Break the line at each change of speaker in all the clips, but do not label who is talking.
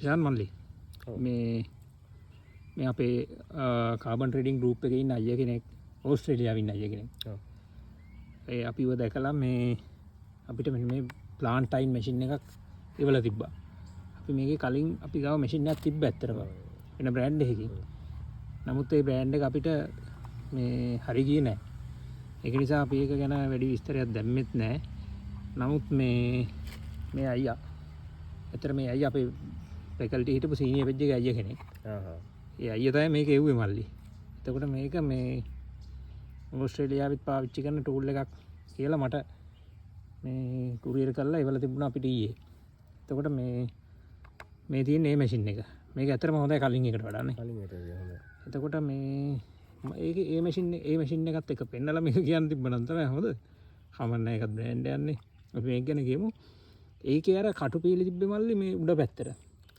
ශාන් මල්ලි මේ අපේ කාබන් ට්‍රේඩින් ගෲප් එකේ ඉන්න අයියා කෙනෙක් ඕස්ට්‍රේලියාවේ ඉන්න අයියා කෙනෙක්. ඒ අපිව දැකලා මේ අපිට මෙන්න මේ ප්ලාන්ට් ටයින් මැෂින් එකක් ඉවලා තිබ්බා. අපි මේකේ කලින් අපි ගාව මැෂින් එකක් තිබ්බ ඇත්තටම වෙන බ්‍රෑන්ඩ් එකකින්. නමුත් ඒ බ්‍රෑන්ඩ් එක අපිට මේ හරි ගියේ නැහැ. ඒක නිසා අපි ඒක ගැන වැඩි විස්තරයක් දැම්මෙත් නැහැ. නමුත් මේ අයියා ඇත්තට මේ අයියා අපේ ෆැකල්ටි හිටපු සීනියර් පෙජ් එකේ අයියා කෙනෙක්. ඒ අයියා තමයි මේක එව්වේ මල්ලි. එතකොට මේක මේ ඕස්ට්‍රේලියාවෙත් පාවිච්චි කරන ටූල් එකක් කියලා මට මේ කුරියර් කරලා ඉවලා තිබුණා අපිට ඊයේ. එතකොට මේ තියෙන මේ මැෂින් එක. මේක ඇත්තටම හොඳයි කලින් එකට වඩා නේ.
කලින් එකට හොඳයි.
එතකොට ඒකේ ඒ මැෂින් එකත් එක පෙන්නලා මේක කියන්න තිබ්බනම් තමයි හොඳ. කමන්නේ ඒකත් බ්‍රෑන්ඩ් යන්නේ. අපි මේක ගැන කියමු. ඒකේ අර කටුපීලි තිබ්බේ මල්ලි මේ උඩ පැත්තට.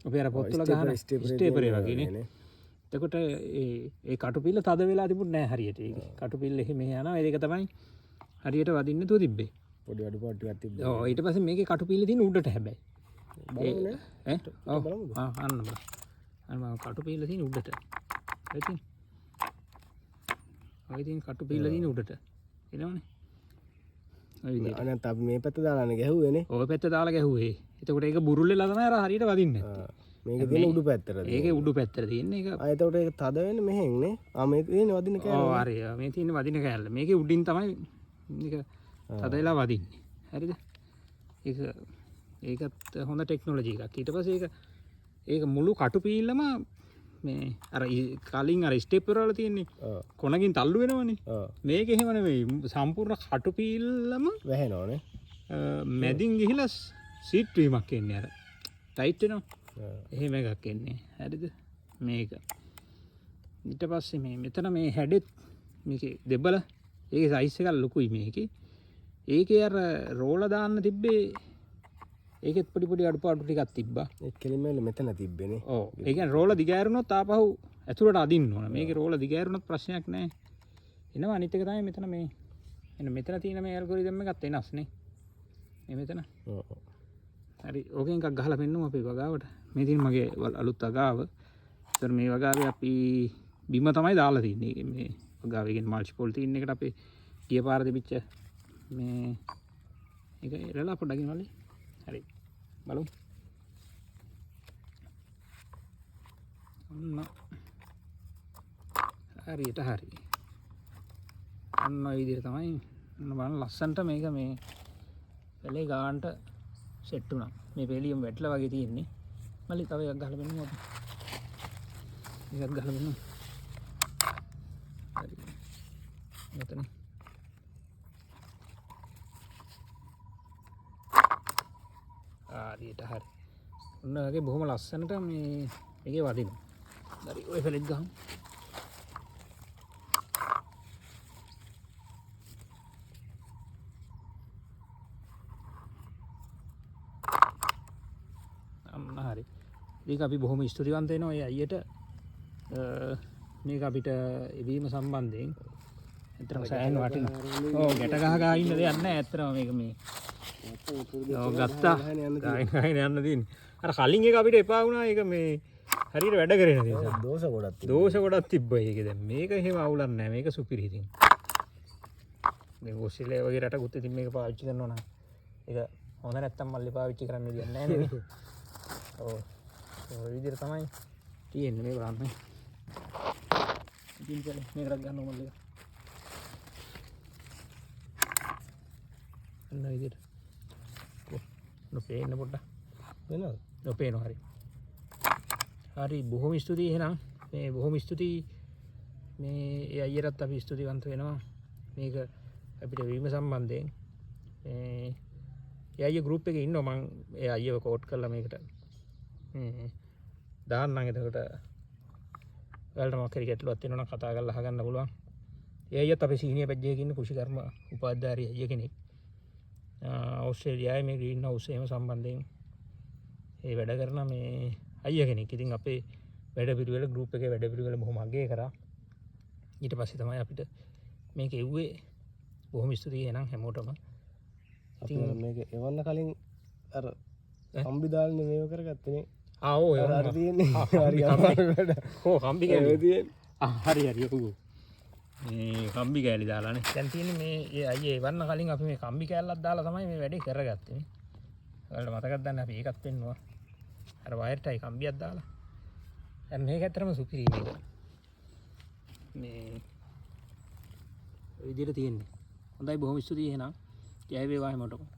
අපි අර පොත්වල ගහන ස්ටේපරේ වගේනේ. එතකොට ඒ කටුපීල තද වෙලා තිබුණ නෑ හරියට. ඒකේ කටුපීල එහෙම යනවා. ඒක තමයි හරියට වදින්න නැතුව තිබ්බේ.
පොඩි අඩුපාඩු ටිකක් තිබ්බා.
ඔව් ඊට පස්සේ මේකේ කටුපීල තියෙන උඩට හැබැයි.
බලමුනේ.
ඔව් අන්න බලන්න. අන්න කටුපීල තියෙන උඩට. හරි. ඔය තියෙන කටුපීල තියෙන උඩට. එනවනේ. ඔය විදිහට.
අනන්ත අපි මේ පැත්ත දාලානේ ගැහුවේනේ.
ඔය පැත්ත දාලා ගැහුවේ. එතකොට ඒක බුරුල් වෙලා තමයි අර හරියට වදින්නේ.
මේක තියෙන උඩු පැත්තට.
ඒකේ උඩු පැත්තට තියෙන එක.
එතකොට ඒක තද වෙන්නේ මෙහෙන් නේ. මේක තියෙන වදින කෑල්ල.
ඔව් හරි. මේ තියෙන වදින කෑල්ල. මේකේ උඩින් තමයි මේක තද වෙලා වදින්නේ. හරිද? ඒකත් හොඳ ටෙක්නොලොජි එකක්. ඊට පස්සේ ඒක මුළු කටුපීල්ලම මේ අර කලින් අර ස්ටෙපර් වල තියෙන්නේ කොනකින් තල්ලු වෙනවනේ. මේක එහෙම නෙවෙයි. සම්පූර්ණ කටුපීල්ලම
වැහෙනවනේ.
මැදින් ගිහිලා සීට් වීමක් එන්නේ අර. ටයිට් වෙනවා. එහෙම එකක් එන්නේ. හරිද? මේක. ඊට පස්සේ මෙතන මේ හැඩෙත් මේකේ දෙබල ඒකේ සයිස් එක ලොකුයි මේකේ. ඒකේ අර රෝල දාන්න තිබ්බේ ඒකෙත් පොඩි අඩුපාඩු ටිකක් තිබ්බා.
ඒ කෙලින්ම මෙතන තිබ්බේනේ.
ඔව්. ඒ කියන්නේ රෝල දිගෑරුණොත් ආපහු ඇතුළට අදින්න ඕන. මේකේ රෝල දිගෑරුණොත් ප්‍රශ්නයක් නැහැ. එනවා අනිත් එක තමයි මෙතන මේ මෙතන තියෙන මේ ඇල්ගොරිතම් එකත් වෙනස් නේ. මේ මෙතන.
ඔව්.
හරි. ඕකෙන් එකක් ගහලා පෙන්නමු අපේ වගාවට. මේ තියෙන මගේ අලුත් වගාව. ඒතර මේ වගාවේ අපි බිම තමයි දාලා තින්නේ. මේ වගාවේ කියන්නේ මල්ටිපල් තියෙන එකට අපේ ගිය පාර දෙපිච්ච මේ ඒක එරලා පොඩ්ඩක් ගෙනවලේ. හරි. බලමු. අන්න. හරියට හරි. අන්න ඔය විදිහට තමයි අන්න බලන්න ලස්සන්ට මේක මේ පැලේ ගානට සෙට් වුණා. මේ පෙලියම වැටලා වගේ තියෙන්නේ. මල්ලි තව එකක් ගහලා බලමු අපි. එකක් ගහලා බලමු. හරි. මෙතන. හරියට හරි. ඔන්න වගේ බොහොම ලස්සනට මේ මේකේ වදිනවා. හරි ඔය පෙලෙත් ගහමු. හරි. ඒක අපි බොහොම ස්තුතිවන්ත වෙනවා ඒ අයියට මේක අපිට එවීම සම්බන්ධයෙන්. ඇත්තටම සෑහෙන වටිනවා. ඔව් ගැට ගහ ඉන්න දෙයක් නැහැ ඇත්තටම මේක මේ. ඔව් ගත්තා. ගායන යන්න තියෙන්නේ. අර කලින් එක අපිට එපා වුණා ඒක මේ හරියට වැඩ කරේ නැති නිසා. දෝෂ ගොඩක් තිබ්බා ඒකේ. දැන් මේක එහෙම අවුලක් නැහැ. මේක සුපිරි ඉතින්. මේ ඕස්ට්‍රේලියාව වගේ රටකුත් ඉතින් මේක පාවිච්චි කරනවා නම් ඒක හොඳ නැත්තම් මල්ලි පාවිච්චි කරන්න විදියක් නැහැ නේද? ඔව්. ඔය විදිහට තමයි තියෙන්නේ මේ බලන්න. ඉතින් කලේ මේකට ගන්න ඕන මල්ලි. අන්න විදිහට. නොපේන්න පොඩ්ඩක්.
වෙනවද?
නොපේනවා හරි. හරි බොහොම ස්තුතියි එහෙනම්. මේ බොහොම ස්තුතියි මේ ඒ අයියටත් අපි ස්තුතිවන්ත වෙනවා. මේක අපිට වීම සම්බන්ධයෙන්. ඒ අයියා ගෲප් එකේ ඉන්නවා මම ඒ අයියව කෝට් කරලා මේකට දාන්නම්. එතකොට ඔයාලට මොකක් හරි ගැටලුවක් තියෙනවා නම් කතා කරලා අහගන්න පුළුවන්. ඒ අයියත් අපේ සීනියර් පෙජ් එකේ ඉන්න කුෂිකර්ම උපාධ්‍යාරී අයියා කෙනෙක්. ඕස්ට්‍රේලියාවේ මේ ග්‍රීන් හවුස් එහෙම සම්බන්ධයෙන් ඒ වැඩ කරන මේ අයියා කෙනෙක්. ඉතින් අපේ වැඩ පිළිවෙල ගෲප් එකේ වැඩ පිළිවෙල බොහොම අගය කරා. ඊට පස්සේ තමයි අපිට මේක එව්වේ. බොහොම ස්තුතියි එහෙනම් හැමෝටම.
ඉතින් මේක එවන්න කලින් අර කම්බි දාන්නේ මේව කරගත්තනේ.
ආවෝ
අර තියෙන්නේ හරි
හෝ කම්බි කෑලි
තියෙන්නේ
හරි හරි ඔව් මේ කම්බි කෑලි දාලානේ දැන් තියෙන්නේ මේ අයියේ වන්න කලින් අපි මේ කම්බි කෑල්ලක් දාලා තමයි මේ වැඩේ කරගත්තේ නේ ඔයාලට මතකද දන්නේ අපි ඒකත් පෙන්නුවා අර වයර්ටයි කම්බියක් දාලා දැන් මේක ඇත්තටම සුපිරි මේක මේ ඔය විදිහට තියෙන්නේ හොඳයි බොහොම ස්තුතියි එහෙනම් ජය වේවා හැමෝටම